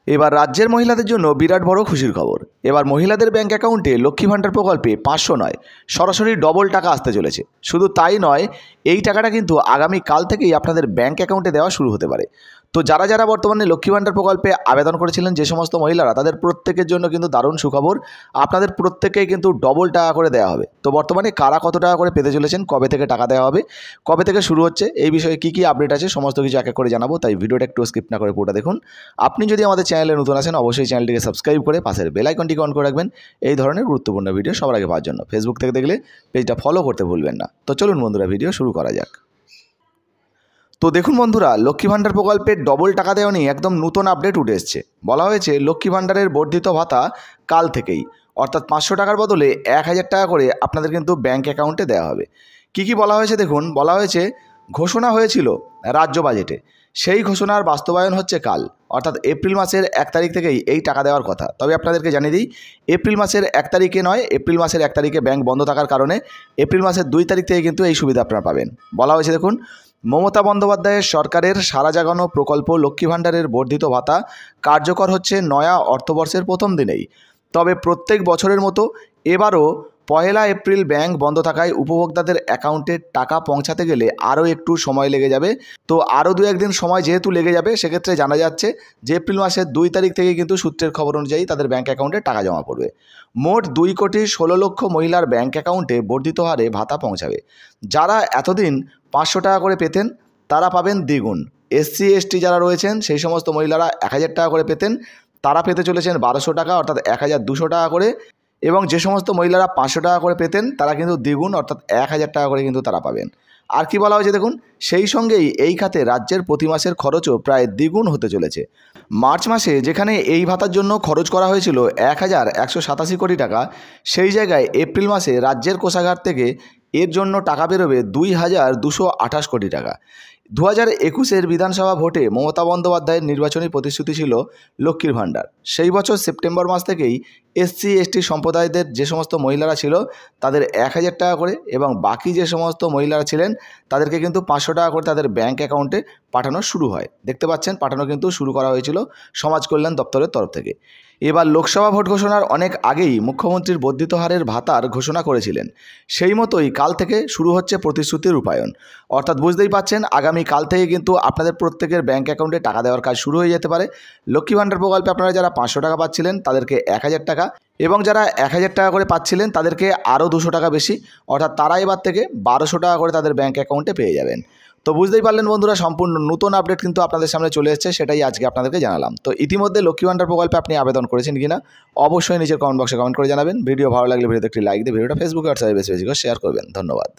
এবার রাজ্যের মহিলাদের জন্য বিরাট বড় খুশির খবর। এবার মহিলাদের ব্যাংক অ্যাকাউন্টে লক্ষ্মী ভাণ্ডার প্রকল্পে 500 নয়, সরাসরি ডবল টাকা আসতে চলেছে। শুধু তাই নয়, এই টাকাটা কিন্তু আগামী কাল থেকেই আপনাদের ব্যাংক অ্যাকাউন্টে দেওয়া শুরু হতে পারে। তো যারা যারা বর্তমানে লক্ষ্মী ভাণ্ডার প্রকল্পে আবেদন করেছিলেন, যে সমস্ত মহিলারা, তাদের প্রত্যেকের জন্য কিন্তু দারুণ সুখবর। আপনাদের প্রত্যেককেই কিন্তু ডবল টাকা করে দেওয়া হবে। তো বর্তমানে কারা কত টাকা করে পেতে চলেছেন, কবে থেকে টাকা দেওয়া হবে, কবে থেকে শুরু হচ্ছে, এই বিষয়ে কী কী আপডেট আছে সমস্ত কিছু এক এক করে জানাবো। তাই ভিডিওটা একটু স্কিপ না করে পুরোটা দেখুন। আপনি যদি আমাদের চ্যানেলে নতুন আসেন, অবশ্যই চ্যানেলটিকে সাবস্ক্রাইব করে পাশের বেল আইকনটিকে অন করে রাখবেন এই ধরনের গুরুত্বপূর্ণ ভিডিও সবার আগে পাওয়ার জন্য। ফেসবুক থেকে দেখলে পেজটা ফলো করতে ভুলবেন না। তো চলুন বন্ধুরা, ভিডিও শুরু করা যাক। তো দেখুন বন্ধুরা, লক্ষ্মী ভাণ্ডার প্রকল্পের ডবল টাকা দেওয়া নিয়ে একদম নতুন আপডেট উঠে এসছে। বলা হয়েছে লক্ষ্মী ভাণ্ডারের বর্ধিত ভাতা কাল থেকেই, অর্থাৎ 500 টাকার বদলে 1000 টাকা করে আপনাদের কিন্তু ব্যাংক অ্যাকাউন্টে দেওয়া হবে। কি কি বলা হয়েছে দেখুন। বলা হয়েছে ঘোষণা হয়েছিল রাজ্য বাজেটে, সেই ঘোষণার বাস্তবায়ন হচ্ছে কাল, অর্থাৎ এপ্রিল মাসের 1 তারিখ থেকেই এই টাকা দেওয়ার কথা। তবে আপনাদেরকে জানিয়ে দিই, এপ্রিল মাসের 1 তারিখে নয়, এপ্রিল মাসের 1 তারিখে ব্যাংক বন্ধ থাকার কারণে এপ্রিল মাসের 2 তারিখ থেকে কিন্তু এই সুবিধা আপনারা পাবেন। বলা হয়েছে দেখুন, মমতা বন্দ্যোপাধ্যায়ের সরকারের সারা জাগানো প্রকল্প লক্ষ্মী ভাণ্ডারের বর্ধিত ভাতা কার্যকর হচ্ছে নয়া অর্থবর্ষের প্রথম দিনেই। তবে প্রত্যেক বছরের মতো এবারও 1 এপ্রিল ব্যাংক বন্ধ থাকায় উপভোক্তাদের অ্যাকাউন্টে টাকা পৌঁছাতে গেলে আরও একটু সময় লেগে যাবে। তো আরও 2-1 দিন সময় যেহেতু লেগে যাবে, সেক্ষেত্রে জানা যাচ্ছে যে এপ্রিল মাসের 2 তারিখ থেকে কিন্তু সূত্রের খবর অনুযায়ী তাদের ব্যাংক অ্যাকাউন্টে টাকা জমা পড়বে। মোট 2,16,00,000 মহিলার ব্যাংক অ্যাকাউন্টে বর্ধিত হারে ভাতা পৌঁছাবে। যারা এতদিন 500 টাকা করে পেতেন, তারা পাবেন দ্বিগুণ। SC ST যারা রয়েছেন, সেই সমস্ত মহিলারা 1000 টাকা করে পেতেন, তারা পেতে চলেছেন 1200 টাকা, অর্থাৎ 1200 টাকা করে। এবং যে সমস্ত মহিলারা 500 টাকা করে পেতেন, তারা কিন্তু দ্বিগুণ, অর্থাৎ 1000 টাকা করে কিন্তু তারা পাবেন। আর কি বলা হয়েছে দেখুন, সেই সঙ্গেই এই খাতে রাজ্যের প্রতি মাসের খরচও প্রায় দ্বিগুণ হতে চলেছে। মার্চ মাসে যেখানে এই ভাতার জন্য খরচ করা হয়েছিল 1187 কোটি টাকা, সেই জায়গায় এপ্রিল মাসে রাজ্যের কোষাগার থেকে এর জন্য টাকা বেরোবে 2228 কোটি টাকা। 2021-এর বিধানসভা ভোটে মমতা বন্দ্যোপাধ্যায়ের নির্বাচনী প্রতিশ্রুতি ছিল লক্ষ্মীর ভাণ্ডার। সেই বছর সেপ্টেম্বর মাস থেকেই SC ST সম্প্রদায়দের যে সমস্ত মহিলারা ছিল, তাদের 1000 টাকা করে, এবং বাকি যে সমস্ত মহিলারা ছিলেন তাদেরকে কিন্তু 500 টাকা করে তাদের ব্যাংক অ্যাকাউন্টে পাঠানো শুরু হয়। দেখতে পাচ্ছেন, পাঠানো কিন্তু শুরু করা হয়েছিল সমাজ কল্যাণ দপ্তরের তরফ থেকে। এবার লোকসভা ভোট ঘোষণার অনেক আগেই মুখ্যমন্ত্রীর বর্ধিত হারের ভাতার ঘোষণা করেছিলেন। সেই মতোই কাল থেকে শুরু হচ্ছে প্রতিশ্রুতির রূপায়ণ। অর্থাৎ বুঝতেই পাচ্ছেন, আগামী কাল থেকে কিন্তু আপনাদের প্রত্যেকের ব্যাংক অ্যাকাউন্টে টাকা দেওয়ার কাজ শুরু হয়ে যেতে পারে। লক্ষ্মী ভাণ্ডার প্রকল্পে আপনারা যারা 500 টাকা পাচ্ছিলেন, তাদেরকে 1000 টাকা, এবং যারা 1000 টাকা করে পাচ্ছিলেন তাদেরকে আরও 200 টাকা বেশি, অর্থাৎ তারা এবার থেকে 1200 টাকা করে তাদের ব্যাংক অ্যাকাউন্টে পেয়ে যাবেন। তো বুঝতেই পারলেন বন্ধুরা, সম্পূর্ণ নতুন আপডেট কিন্তু আপনাদের সামনে চলে এসেছে, সেটাই আজকে আপনাদেরকে জানালাম। তো ইতিমধ্যে লক্ষ্মী ভাণ্ডার প্রকল্পে আপনি আবেদন করেছেন কিনা অবশ্যই নিজের কমেন্ট বক্সে কমেন্ট করে জানাবেন। ভিডিও ভালো লাগলে ভিডিওতে একটি লাইক দিয়ে ভিডিওটা ফেসবুকে হোয়াটসঅ্যাপে বেশি বেশি করে শেয়ার করবেন। ধন্যবাদ।